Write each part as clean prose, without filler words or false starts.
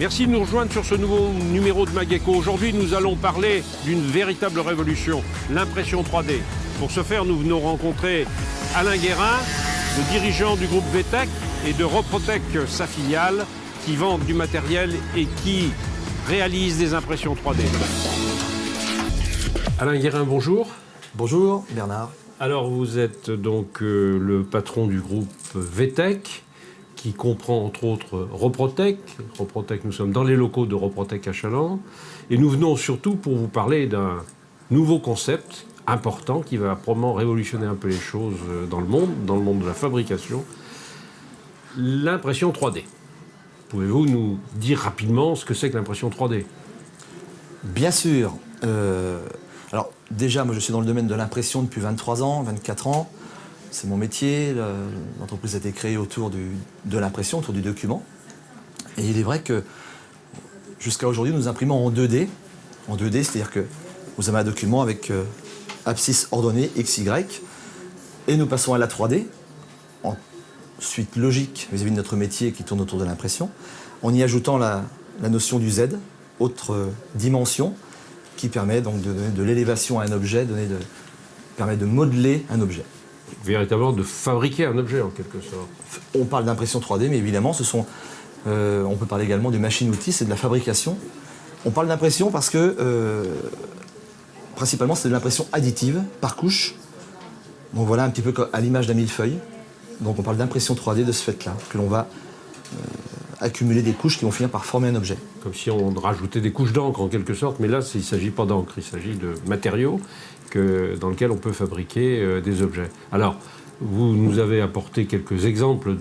Merci de nous rejoindre sur ce nouveau numéro de Mageco. Aujourd'hui, nous allons parler d'une véritable révolution, l'impression 3D. Pour ce faire, nous venons rencontrer Alain Guérin, le dirigeant du groupe VTech et de Reprotec, sa filiale, qui vendent du matériel et qui réalisent des impressions 3D. Alain Guérin, bonjour. Bonjour Bernard. Alors vous êtes donc le patron du groupe VTech, qui comprend entre autres Reprotec. Reprotec, nous sommes dans les locaux de Reprotec à Challans. Et nous venons surtout pour vous parler d'un nouveau concept important qui va probablement révolutionner un peu les choses dans le monde de la fabrication, l'impression 3D. Pouvez-vous nous dire rapidement ce que c'est que l'impression 3D? Bien sûr. Alors déjà, moi je suis dans le domaine de l'impression depuis 23 ans, 24 ans. C'est mon métier. L'entreprise a été créée autour de l'impression, autour du document. Et il est vrai que jusqu'à aujourd'hui, nous imprimons en 2D. En 2D, c'est-à-dire que vous avez un document avec abscisse ordonnée, XY, et nous passons à la 3D, en suite logique vis-à-vis de notre métier qui tourne autour de l'impression, en y ajoutant la notion du Z, autre dimension, qui permet donc de donner de l'élévation à un objet, permet de modeler un objet. Véritablement de fabriquer un objet en quelque sorte. On parle d'impression 3D, mais évidemment, on peut parler également de machine-outil, c'est de la fabrication. On parle d'impression parce que, principalement, c'est de l'impression additive, par couche. Donc voilà, un petit peu à l'image d'un millefeuille. Donc on parle d'impression 3D de ce fait-là, que l'on va accumuler des couches qui vont finir par former un objet. Comme si on rajoutait des couches d'encre en quelque sorte, mais là, il ne s'agit pas d'encre, il s'agit de matériaux dans lesquels on peut fabriquer des objets. Alors, vous nous avez apporté quelques exemples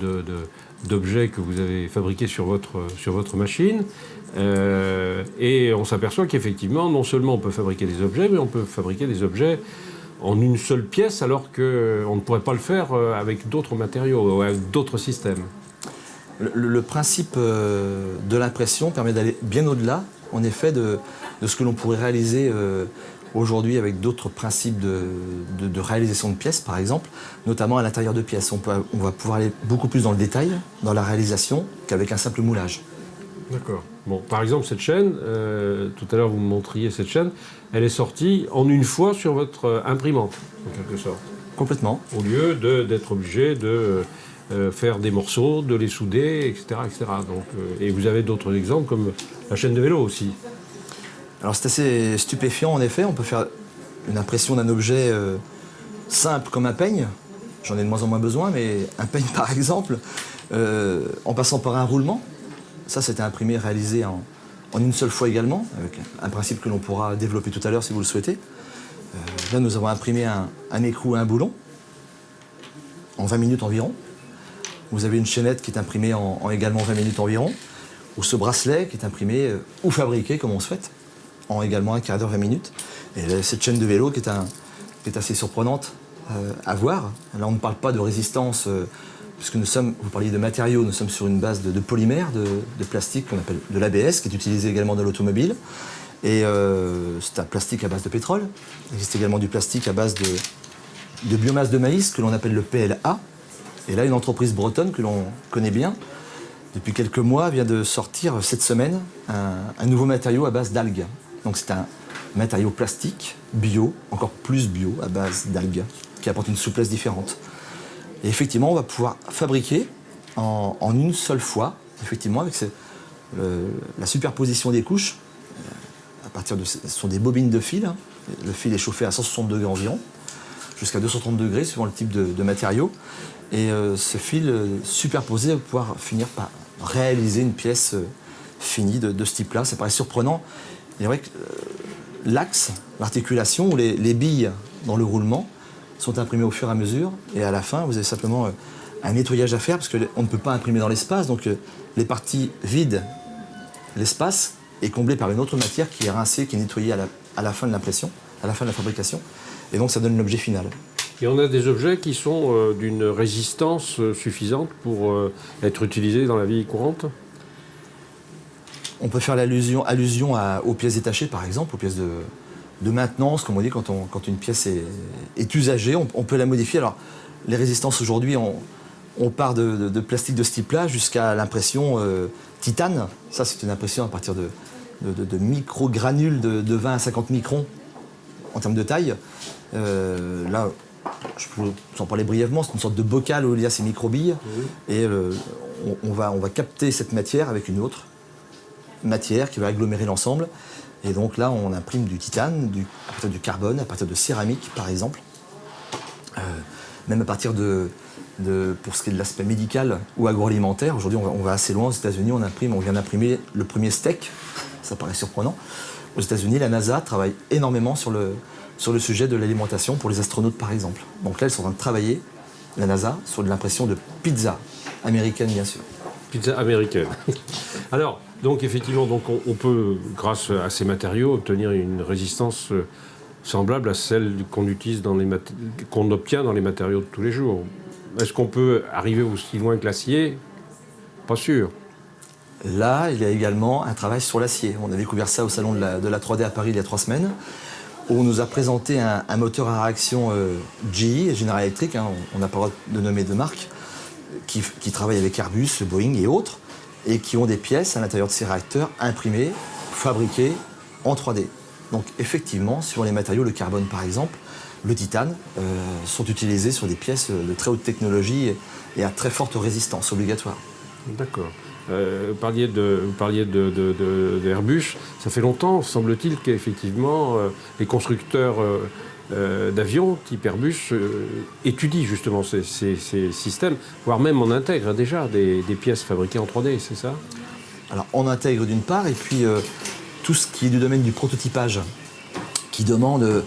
d'objets que vous avez fabriqués sur votre machine, et on s'aperçoit qu'effectivement, non seulement on peut fabriquer des objets, mais on peut fabriquer des objets en une seule pièce, alors qu'on ne pourrait pas le faire avec d'autres matériaux, ou avec d'autres systèmes. Le principe de l'impression permet d'aller bien au-delà, en effet, de ce que l'on pourrait réaliser aujourd'hui avec d'autres principes de réalisation de pièces, par exemple, notamment à l'intérieur de pièces. On va pouvoir aller beaucoup plus dans le détail, dans la réalisation, qu'avec un simple moulage. D'accord. Bon, par exemple, cette chaîne, tout à l'heure vous me montriez cette chaîne, elle est sortie en une fois sur votre imprimante, en quelque sorte. Complètement. Au lieu d'être obligé de faire des morceaux, de les souder, etc. etc. Donc, et vous avez d'autres exemples, comme la chaîne de vélo aussi. Alors c'est assez stupéfiant, en effet. On peut faire une impression d'un objet simple comme un peigne. J'en ai de moins en moins besoin, mais un peigne, par exemple, en passant par un roulement. Ça, c'était imprimé, réalisé en une seule fois également, avec un principe que l'on pourra développer tout à l'heure si vous le souhaitez. Là, nous avons imprimé un écrou et un boulon en 20 minutes environ. Vous avez une chaînette qui est imprimée en également 20 minutes environ, ou ce bracelet qui est imprimé ou fabriqué, comme on souhaite, en également un quart d'heure, 20 minutes. Et cette chaîne de vélo qui est assez surprenante à voir. Là, on ne parle pas de résistance, puisque vous parliez de matériaux, nous sommes sur une base de polymère, de plastique qu'on appelle de l'ABS, qui est utilisé également dans l'automobile. Et c'est un plastique à base de pétrole. Il existe également du plastique à base de biomasse de maïs, que l'on appelle le PLA. Et là, une entreprise bretonne que l'on connaît bien, depuis quelques mois, vient de sortir cette semaine un nouveau matériau à base d'algues. Donc c'est un matériau plastique bio, encore plus bio, à base d'algues, qui apporte une souplesse différente. Et effectivement, on va pouvoir fabriquer en une seule fois, effectivement, avec la superposition des couches, ce sont des bobines de fil. Le fil est chauffé à 160 degrés environ, jusqu'à 230 degrés, suivant le type de matériau. Et ce fil superposé va pouvoir finir par réaliser une pièce finie de ce type-là. Ça paraît surprenant. Il est vrai que l'axe, l'articulation ou les billes dans le roulement sont imprimées au fur et à mesure. Et à la fin, vous avez simplement un nettoyage à faire parce qu'on ne peut pas imprimer dans l'espace. Donc les parties vides, l'espace est comblé par une autre matière qui est rincée, qui est nettoyée à la fin de l'impression, à la fin de la fabrication. Et donc ça donne l'objet final. Et on a des objets qui sont d'une résistance suffisante pour être utilisés dans la vie courante? On peut faire allusion aux pièces détachées, par exemple, aux pièces de maintenance, comme on dit, quand une pièce est usagée, on peut la modifier. Alors, les résistances aujourd'hui, On part de plastique de ce type-là jusqu'à l'impression titane. Ça, c'est une impression à partir de micro-granules de 20 à 50 microns en termes de taille. Là, je peux vous en parler brièvement, c'est une sorte de bocal où il y a ces microbilles. Et on va capter cette matière avec une autre matière qui va agglomérer l'ensemble. Et donc là, on imprime du titane, à partir du carbone, à partir de céramique, par exemple. Même à partir pour ce qui est de l'aspect médical ou agroalimentaire. Aujourd'hui, on va assez loin. Aux États-Unis, on vient d'imprimer le premier steak. Ça paraît surprenant. Aux États-Unis, la NASA travaille énormément sur le sujet de l'alimentation pour les astronautes, par exemple. Donc là, ils sont en train de travailler, la NASA, sur de l'impression de pizza américaine, bien sûr. Pizza américaine. Alors, donc effectivement, on peut, grâce à ces matériaux, obtenir une résistance semblable à celle qu'on obtient dans les matériaux de tous les jours. Est-ce qu'on peut arriver aussi loin que l'acier? Pas sûr. Là, il y a également un travail sur l'acier. On a découvert ça au salon de la 3D à Paris il y a 3 semaines, où on nous a présenté un moteur à réaction GE, General Electric, on n'a pas le droit de nommer de marque, qui travaille avec Airbus, Boeing et autres, et qui ont des pièces à l'intérieur de ces réacteurs imprimées, fabriquées en 3D. Donc effectivement, sur les matériaux, le carbone par exemple, le titane, sont utilisés sur des pièces de très haute technologie et à très forte résistance obligatoire. D'accord. Vous parliez d'Airbus. Ça fait longtemps, semble-t-il, qu'effectivement, les constructeurs d'avions type Airbus étudient justement ces systèmes, voire même on intègre déjà des pièces fabriquées en 3D, c'est ça? Alors on intègre d'une part, et puis tout ce qui est du domaine du prototypage, qui demande,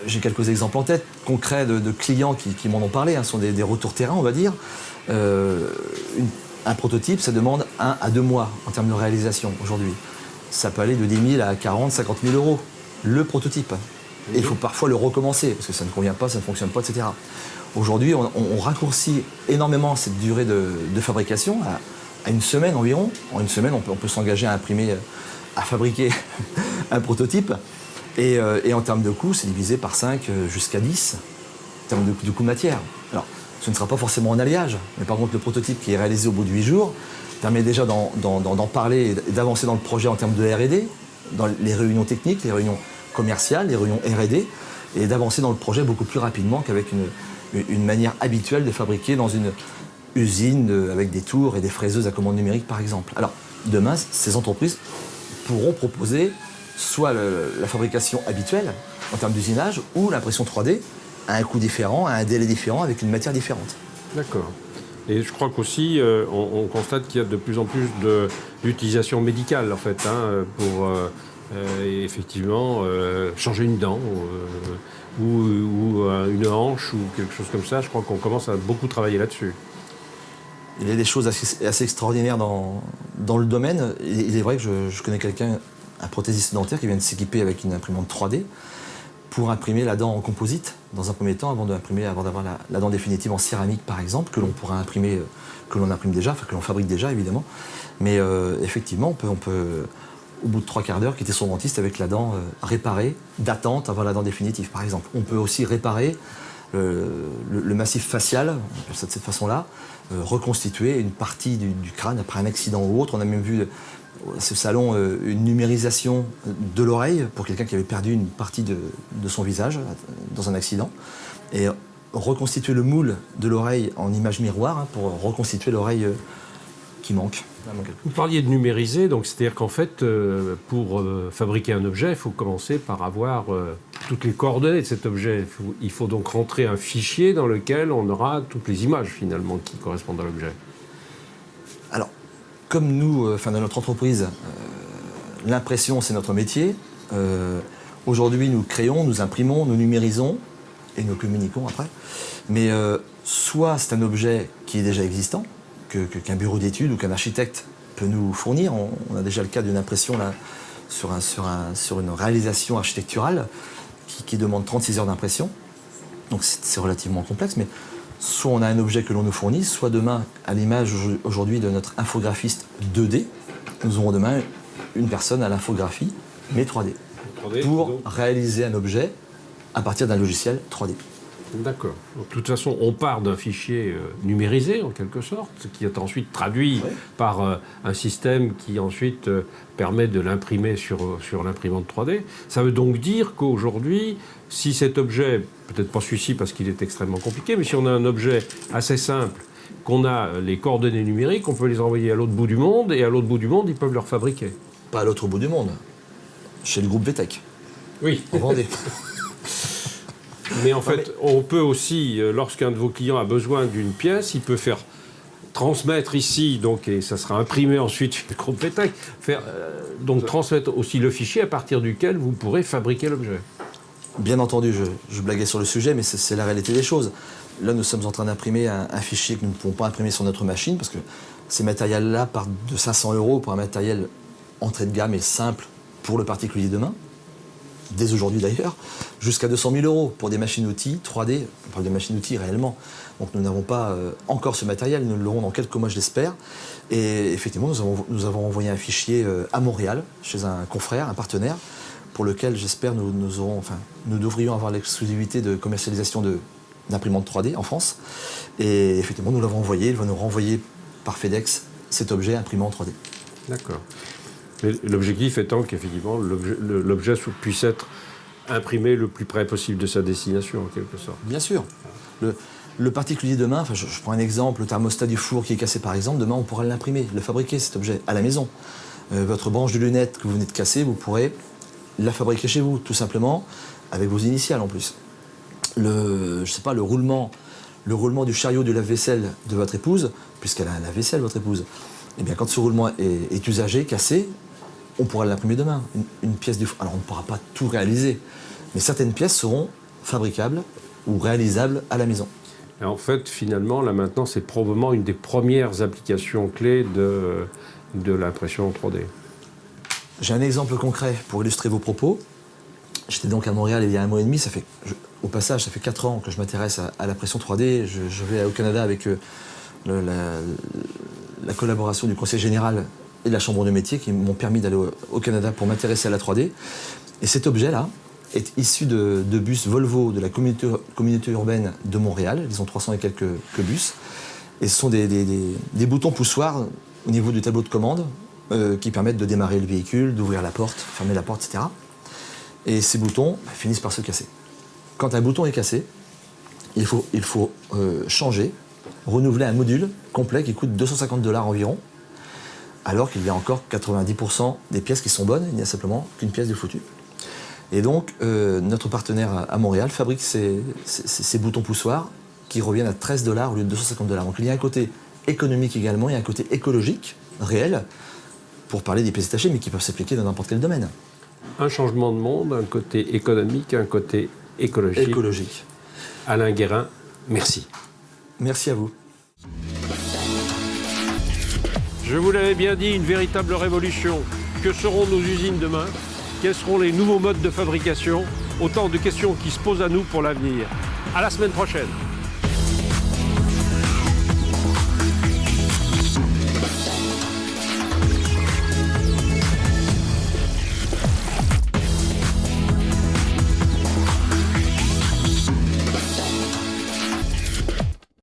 j'ai quelques exemples en tête, concrets de clients qui m'en ont parlé, sont des retours terrain, on va dire. Un prototype, ça demande 1 à 2 mois en termes de réalisation aujourd'hui. Ça peut aller de 10 000 à 40, 50 000 euros, le prototype. Et il faut parfois le recommencer, parce que ça ne convient pas, ça ne fonctionne pas, etc. Aujourd'hui, on raccourcit énormément cette durée de fabrication à 1 semaine environ. En 1 semaine, on peut s'engager à fabriquer un prototype. Et en termes de coût, c'est divisé par 5 jusqu'à 10 en termes de coût matière. Alors, ce ne sera pas forcément en alliage, mais par contre, le prototype qui est réalisé au bout de 8 jours permet déjà d'en parler et d'avancer dans le projet en termes de R&D, dans les réunions techniques, les réunions commerciales, les réunions R&D, et d'avancer dans le projet beaucoup plus rapidement qu'avec une manière habituelle de fabriquer dans une usine avec des tours et des fraiseuses à commande numérique, par exemple. Alors, demain, ces entreprises pourront proposer soit la fabrication habituelle en termes d'usinage ou l'impression 3D à un coût différent, à un délai différent, avec une matière différente. D'accord. Et je crois qu'aussi, on constate qu'il y a de plus en plus d'utilisation médicale, en fait, pour effectivement changer une dent ou une hanche ou quelque chose comme ça. Je crois qu'on commence à beaucoup travailler là-dessus. Il y a des choses assez extraordinaires dans le domaine. Il est vrai que je connais quelqu'un, un prothésiste dentaire, qui vient de s'équiper avec une imprimante 3D pour imprimer la dent en composite, dans un premier temps, avant d'avoir la dent définitive en céramique, par exemple, que l'on pourra imprimer, que l'on imprime déjà, enfin que l'on fabrique déjà, évidemment. Mais effectivement, on peut, au bout de 3/4 d'heure, quitter son dentiste avec la dent réparée, d'attente avant la dent définitive, par exemple. On peut aussi réparer le massif facial, on appelle ça de cette façon-là, reconstituer une partie du crâne après un accident ou autre. On a même vu à ce salon une numérisation de l'oreille pour quelqu'un qui avait perdu une partie de son visage dans un accident. Et reconstituer le moule de l'oreille en image miroir pour reconstituer l'oreille qui manque. Vous parliez de numériser, donc c'est-à-dire qu'en fait, pour fabriquer un objet, il faut commencer par avoir toutes les coordonnées de cet objet. Il faut donc rentrer un fichier dans lequel on aura toutes les images finalement qui correspondent à l'objet. Alors, comme nous, dans notre entreprise, l'impression c'est notre métier. Aujourd'hui, nous créons, nous imprimons, nous numérisons et nous communiquons après. Mais soit c'est un objet qui est déjà existant, qu'un bureau d'études ou qu'un architecte peut nous fournir. On a déjà le cas d'une impression là, sur une réalisation architecturale qui demande 36 heures d'impression. Donc c'est relativement complexe, mais soit on a un objet que l'on nous fournit, soit demain, à l'image aujourd'hui de notre infographiste 2D, nous aurons demain une personne à l'infographie, mais 3D, pour réaliser un objet à partir d'un logiciel 3D. D'accord. Donc, de toute façon, on part d'un fichier numérisé, en quelque sorte, qui est ensuite traduit par un système qui ensuite permet de l'imprimer sur l'imprimante 3D. Ça veut donc dire qu'aujourd'hui, si cet objet, peut-être pas celui-ci parce qu'il est extrêmement compliqué, mais si on a un objet assez simple, qu'on a les coordonnées numériques, on peut les envoyer à l'autre bout du monde, et à l'autre bout du monde, ils peuvent le refabriquer. Pas à l'autre bout du monde, chez le groupe VTech, Oui. en Vendée. Mais en fait, on peut aussi, lorsqu'un de vos clients a besoin d'une pièce, il peut faire transmettre ici, donc, et ça sera imprimé ensuite chez le groupe VTech, donc transmettre aussi le fichier à partir duquel vous pourrez fabriquer l'objet. Bien entendu, je blaguais sur le sujet, mais c'est la réalité des choses. Là, nous sommes en train d'imprimer un fichier que nous ne pouvons pas imprimer sur notre machine, parce que ces matériels-là partent de 500 € pour un matériel entrée de gamme et simple pour le particulier demain, dès aujourd'hui d'ailleurs, jusqu'à 200 000 € pour des machines-outils 3D. On parle de machines-outils réellement. Donc nous n'avons pas encore ce matériel, nous l'aurons dans quelques mois, je l'espère. Et effectivement, nous avons envoyé un fichier à Montréal, chez un confrère, un partenaire, pour lequel j'espère nous devrions avoir l'exclusivité de commercialisation d'imprimantes 3D en France. Et effectivement, nous l'avons envoyé, il va nous renvoyer par FedEx cet objet imprimé en 3D. D'accord. Mais l'objectif étant qu'effectivement l'objet puisse être imprimé le plus près possible de sa destination, en quelque sorte. Bien sûr. Le particulier demain, je prends un exemple, le thermostat du four qui est cassé par exemple, demain on pourra l'imprimer, le fabriquer cet objet à la maison. Votre branche de lunettes que vous venez de casser, vous pourrez la fabriquer chez vous, tout simplement, avec vos initiales en plus. Le roulement du chariot du lave-vaisselle de votre épouse, puisqu'elle a un lave-vaisselle, votre épouse, eh bien quand ce roulement est usagé, cassé, on pourra l'imprimer demain. Une pièce du four. Alors on ne pourra pas tout réaliser, mais certaines pièces seront fabricables ou réalisables à la maison. Et en fait, finalement, là maintenant, c'est probablement une des premières applications clés de l'impression 3D. J'ai un exemple concret pour illustrer vos propos. J'étais donc à Montréal il y a 1 mois et demi. Au passage, ça fait 4 ans que je m'intéresse à l'impression 3D. Je vais au Canada avec la collaboration du Conseil général et de la Chambre de métier qui m'ont permis d'aller au Canada pour m'intéresser à la 3D. Et cet objet-là est issu de bus Volvo de la communauté urbaine de Montréal. Ils ont 300 et quelques bus. Et ce sont des boutons poussoirs au niveau du tableau de commande qui permettent de démarrer le véhicule, d'ouvrir la porte, fermer la porte, etc. Et ces boutons finissent par se casser. Quand un bouton est cassé, il faut changer, renouveler un module complet qui coûte 250 $ environ, alors qu'il y a encore 90% des pièces qui sont bonnes, il n'y a simplement qu'une pièce de foutue. Et donc, notre partenaire à Montréal fabrique ces boutons poussoirs qui reviennent à 13 $ au lieu de 250 $. Donc il y a un côté économique également, il y a un côté écologique, réel, pour parler des pièces détachées, mais qui peuvent s'appliquer dans n'importe quel domaine. Un changement de monde, un côté économique, un côté écologique. Alain Guérin, merci. Merci à vous. Je vous l'avais bien dit, une véritable révolution. Que seront nos usines demain? Quels seront les nouveaux modes de fabrication? Autant de questions qui se posent à nous pour l'avenir. À la semaine prochaine.